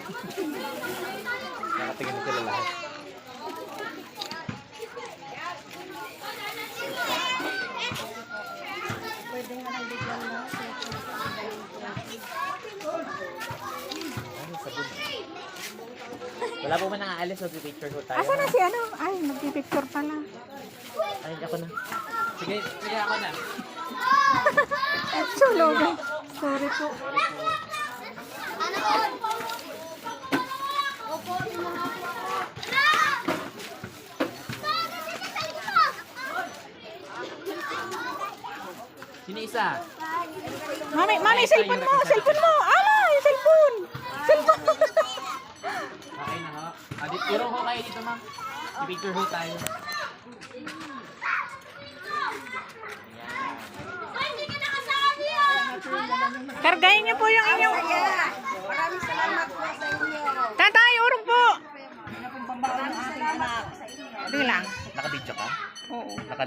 Nakatingin na sila lahat. Pwede nga nang bigyan na. Ay, sabon. Wala po man nakaalis, mag-picture ko tayo. Asa na si ano? Ay, nagpipicture pala. Ay, ako na. Sige, ako na. Sulog. Sorry po. Sino isa? Mami, cellphone mo! Cellphone mo! Ala, yung cellphone! Cellphone! Okay na ho. Puro ho kayo dito, ma'am. I-picture ho tayo. Kargahin niyo po yung inyong... Maraming salamat po sa inyo. Tatay, urong po! Maraming salamat po sa inyo. Hindi lang. Naka-video ka? Oo. Naka